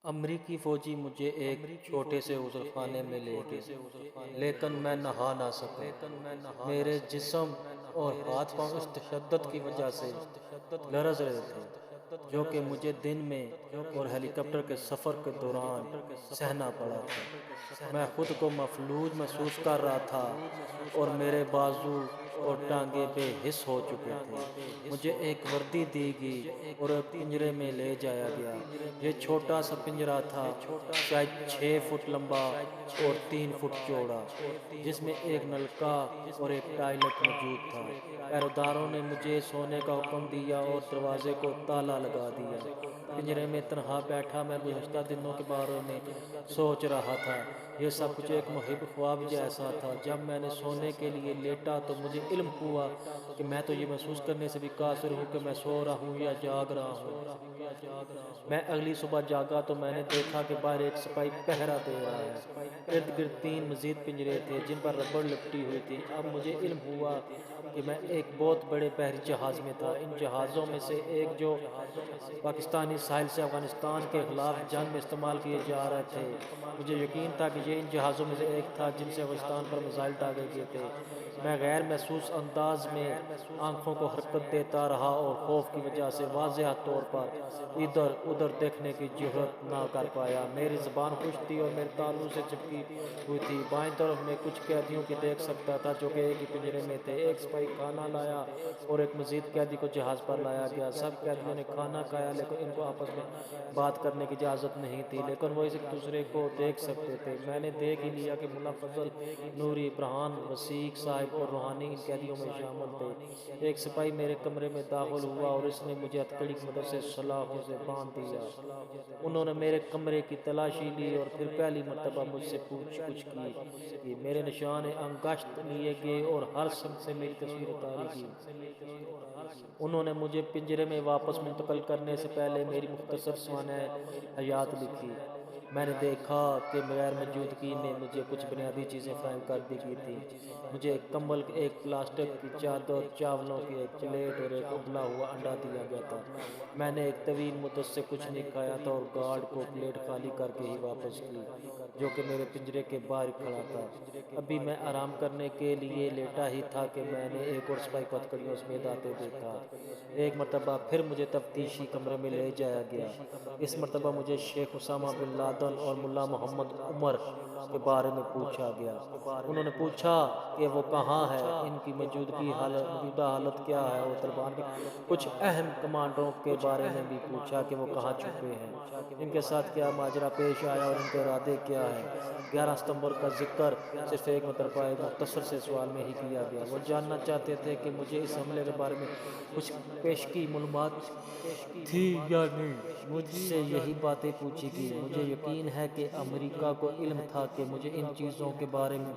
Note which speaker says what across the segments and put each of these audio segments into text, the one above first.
Speaker 1: امریکی فوجی مجھے ایک چھوٹے سے غسل میں لے گئے، لیکن میں نہا نہ سکا۔ میرے جسم اور ہاتھ پاؤں اس تشدد کی وجہ سے لرز رہے تھے جو کہ مجھے دن میں اور ہیلی کاپٹر کے سفر کے دوران سہنا پڑا تھا۔ میں خود کو مفلوج محسوس کر رہا تھا اور میرے بازو اور ٹانگیں بے حس ہو چکے تھے۔ مجھے ایک وردی دی گئی اور ایک پنجرے میں لے جایا گیا۔ یہ چھوٹا سا پنجرا تھا، شاید 6 فٹ لمبا اور 3 فٹ چوڑا، جس میں ایک نلکا اور ایک ٹائلٹ موجود تھا۔ پہرےداروں نے مجھے سونے کا حکم دیا اور دروازے کو تالا لگا دیا۔ پنجرے میں تنہا بیٹھا میں گزشتہ دنوں کے بارے میں سوچ رہا تھا۔ یہ سب کچھ ایک محب خواب جیسا تھا۔ جب میں نے سونے کے لیے لیٹا تو مجھے علم ہوا کہ میں تو یہ محسوس کرنے سے بھی قاصر ہوں کہ میں سو رہا ہوں یا جاگ رہا ہوں۔ میں اگلی صبح جاگا تو میں نے دیکھا کہ باہر ایک سپاہی پہرا دے رہا ہے۔ ارد گرد 3 مزید پنجرے تھے جن پر ربڑ لپٹی ہوئی تھی۔ اب مجھے علم ہوا کہ میں ایک بہت بڑے بحری جہاز میں تھا۔ ان جہازوں میں سے ایک جو پاکستانی ساحل سے افغانستان کے خلاف جنگ میں استعمال کیے جا رہے تھے۔ مجھے یقین تھا کہ یہ ان جہازوں میں سے ایک تھا جن سے افغانستان پر میزائل داغے گئے تھے۔ میں غیر محسوس انداز میں آنکھوں کو حرکت دیتا رہا اور خوف کی وجہ سے واضح طور پر ادھر ادھر دیکھنے کی جرأت نہ کر پایا۔ میری زبان خشک تھی اور میرے تالو سے چپکی ہوئی تھی۔ بائیں طرف میں کچھ قیدیوں کی دیکھ سکتا تھا جو کہ ایک ہی پنجرے میں تھے۔ ایک سپاہی کھانا لایا اور ایک مزید قیدی کو جہاز پر لایا گیا۔ سب قیدیوں نے کھانا کھایا لیکن ان کو آپس میں بات کرنے کی اجازت نہیں تھی، لیکن وہ ایک دوسرے کو دیکھ سکتے تھے۔ میں نے دیکھ ہی لیا کہ ملا فضل، نوری، برہان، وثیق صاحب اور روحانی ان قیدیوں میں شامل تھے۔ ایک سپاہی میرے کمرے میں داخل ہوا اور اس نے مجھے ہتھکڑی کی مدد سے سلاخوں سے باندھ دیا۔ انہوں نے میرے کمرے کی تلاشی لی اور پھر پہلی مرتبہ مجھ سے پوچھ گچھ کی۔ میرے نشان انگشت لیے گئے اور ہر سمت سے میری تصویر اتاری گئی۔ انہوں نے مجھے پنجرے میں واپس منتقل کرنے سے پہلے میری مختصر سوانح حیات لکھی۔ میں نے دیکھا کہ غیر موجودگی میں مجھے کچھ بنیادی چیزیں فراہم کر دی گئی تھیں۔ مجھے ایک کمبل، ایک پلاسٹک کی چادر، چاولوں کی ایک پلیٹ اور ایک ابلا ہوا انڈا دیا گیا تھا۔ میں نے ایک طویل مدت سے کچھ نہیں کھایا تھا اور گارڈ کو پلیٹ خالی کر کے ہی واپس کی جو کہ میرے پنجرے کے باہر کھڑا تھا۔ ابھی میں آرام کرنے کے لیے لیٹا ہی تھا کہ میں نے ایک اور سپاہی کو ہتھکڑیوں سمیت آتے دیکھا۔ ایک مرتبہ پھر مجھے تفتیشی کمرے میں لے جایا گیا۔ اس مرتبہ مجھے شیخ اسامہ بن لادن اور ملا محمد عمر کے بارے میں پوچھا گیا۔ انہوں نے پوچھا کہ وہ کہاں ہے، ان کی موجودہ حالت کیا ہے اور طالبان کے کچھ اہم کمانڈروں کے بارے میں بھی پوچھا کہ وہ کہاں چھپے ہیں، ان کے ساتھ کیا ماجرا پیش آیا اور ان کے ارادے کیا ہیں۔ 11 ستمبر کا ذکر صرف ایک مرتبہ ایک مختصر سے سوال میں ہی کیا گیا۔ وہ جاننا چاہتے تھے کہ مجھے اس حملے کے بارے میں کچھ پیشگی معلومات تھی یا نہیں۔ مجھ سے یہی باتیں پوچھی گئی۔ مجھے یقین ہے کہ امریکہ کو علم تھا کہ مجھے ان چیزوں کے بارے میں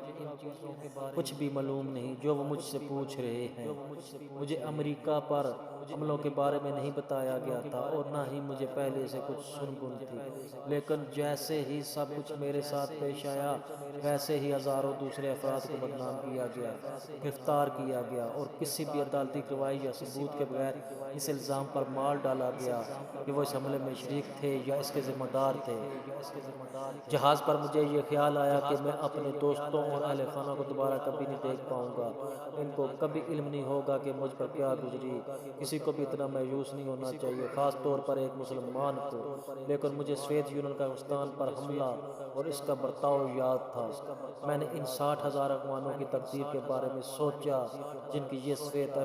Speaker 1: کچھ بھی معلوم نہیں جو وہ مجھ سے پوچھ رہے ہیں۔ مجھے امریکہ پر حملوں کے بارے میں نہیں بتایا گیا تھا اور نہ ہی مجھے پہلے سے کچھ سن گن تھی، لیکن جیسے ہی سب کچھ میرے ساتھ پیش آیا ویسے ہی ہزاروں دوسرے افراد کو بدنام کیا گیا، گرفتار کیا گیا اور کسی بھی عدالتی گواہی یا ثبوت کے بغیر اس الزام پر مار ڈالا گیا کہ وہ اس حملے میں شریک تھے یا اس کے ذمہ دار تھے۔ جہاز پر مجھے یہ خیال آیا کہ میں اپنے دوستوں اور اہل خانہ کو دوبارہ کبھی نہیں دیکھ پاؤں گا۔ ان کو کبھی علم نہیں ہوگا کہ مجھ پر کیا گزری۔ کسی کو بھی اتنا مایوس نہیں ہونا چاہیے، خاص طور پر ایک مسلمان کو۔ لیکن مجھے سوویت یونین کا افغانستان پر حملہ اور اس کا برتاؤ یاد تھا۔ میں نے ان 60,000 افغانوں کی تقدیر کے بارے میں سوچا جن کی یہ سوویت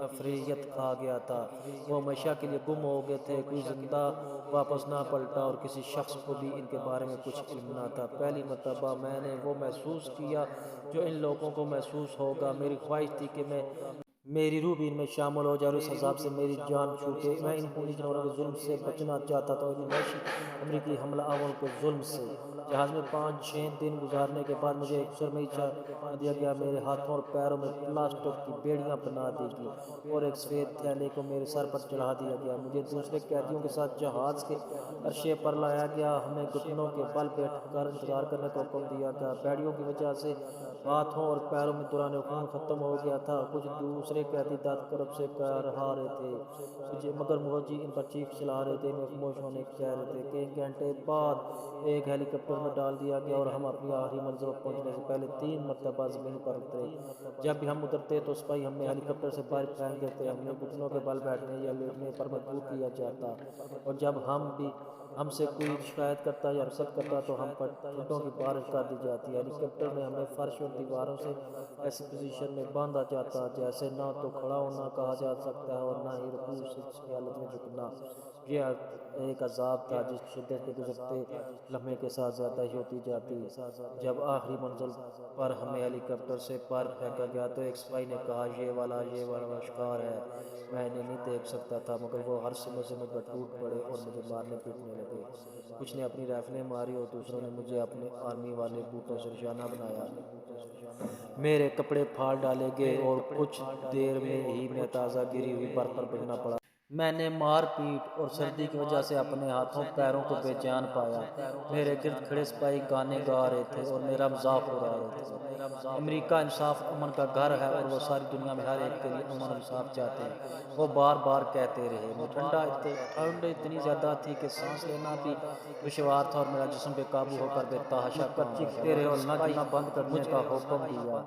Speaker 1: افریت کھا گیا تھا۔ وہ ہمیشہ کے لیے گم ہو گئے تھے، کوئی زندہ واپس نہ پلٹا اور کسی شخص کو بھی ان کے بارے میں کچھ علم نہ تھا۔ پہلی مرتبہ میں نے وہ محسوس کیا جو ان لوگوں کو محسوس ہوگا۔ میری خواہش تھی کہ میری روح بھی ان میں شامل ہو جائے اور اس عذاب سے میری جان چھوٹے۔ میں ان خونی جانوروں کے ظلم سے بچنا چاہتا تھا اور ان وحشی امریکی حملہ آوروں کے ظلم سے۔ جہاز میں 5-6 دن گزارنے کے بعد مجھے ایک سرمئی چادر دیا گیا۔ میرے ہاتھوں اور پیروں میں پلاسٹک کی بیڑیاں پہنا دی گئیں اور ایک سفید تھیلے کو میرے سر پر چڑھا دیا گیا۔ مجھے دوسرے قیدیوں کے ساتھ جہاز کے عرصے پر لایا گیا۔ ہمیں گھٹنوں کے بل بیٹھ کر انتظار کرنے کا حکم دیا گیا۔ بیڑیوں کی وجہ سے ہاتھوں اور پیروں میں دوران خون ختم ہو گیا تھا۔ کچھ دوسرے قیدی دانت کرب سے کر رہا رہے تھے مگر فوجی ان پر چیخ چلا رہے تھے، خاموش ہونے کی کہہ رہے تھے۔ کئی گھنٹے بعد ایک ہیلی کاپٹر میں ڈال دیا گیا اور ہم اپنی آخری منزل پر پہنچنے سے پہلے 3 مرتبہ زمین پر اترے۔ جب بھی ہم اترتے تو سپاہی ہمیں ہیلی کاپٹر سے باہر پھینک دیتے، ہمیں گھٹنوں کے بل بیٹھنے یا لیٹنے پر مجبور کیا جاتا، اور جب ہم سے کوئی شکایت کرتا یا رخصت کرتا تو ہم پر ٹھڈوں کی بارش کر دی جاتی۔ ہیلی کاپٹر میں ہمیں فرش اور دیواروں سے ایسی پوزیشن میں باندھا جاتا جیسے نہ تو کھڑا ہونا کہا جا سکتا ہے اور نہ ہی رکوع کی حالت میں جھکنا۔ یہ ایک عذاب تھا جس کی شدت کے گزرتے لمحے کے ساتھ زیادہ ہی ہوتی جاتی۔ جب آخری منزل پر ہمیں ہیلی کاپٹر سے باہر پھینکا گیا تو ایک سپاہی نے کہا، یہ والا شکار ہے۔ میں انہیں نہیں دیکھ سکتا تھا مگر وہ ہر سمت سے مجھ پر ٹوٹ پڑے اور مجھے مارنے پیٹنے لگے۔ کچھ نے اپنی رائفلیں ماری اور دوسروں نے مجھے اپنے آرمی والے بوٹوں سے نشانہ بنایا۔ میرے کپڑے پھاڑ ڈالے گئے اور کچھ دیر میں ہی میں تازہ گری ہوئی برف پر بچنا پڑا۔ میں نے مار پیٹ اور سردی کی وجہ سے اپنے ہاتھوں پیروں کو بے جان پایا۔ میرے گرد کھڑے سپاہی گانے گا رہے تھے اور میرا مذاق اڑا رہے تھے۔ امریکہ انصاف امن کا گھر ہے اور وہ ساری دنیا میں ہر ایک کے لیے امن اور انصاف چاہتے ہیں، وہ بار بار کہتے رہے۔ ٹھنڈ اتنی زیادہ تھی کہ سانس لینا بھی دشوار تھا اور میرا جسم بے قابو ہو کر بے تحاشا کانپ رہا تھا۔ چیختے رہے اور نہ جینا بند کرنے کا حکم دیا۔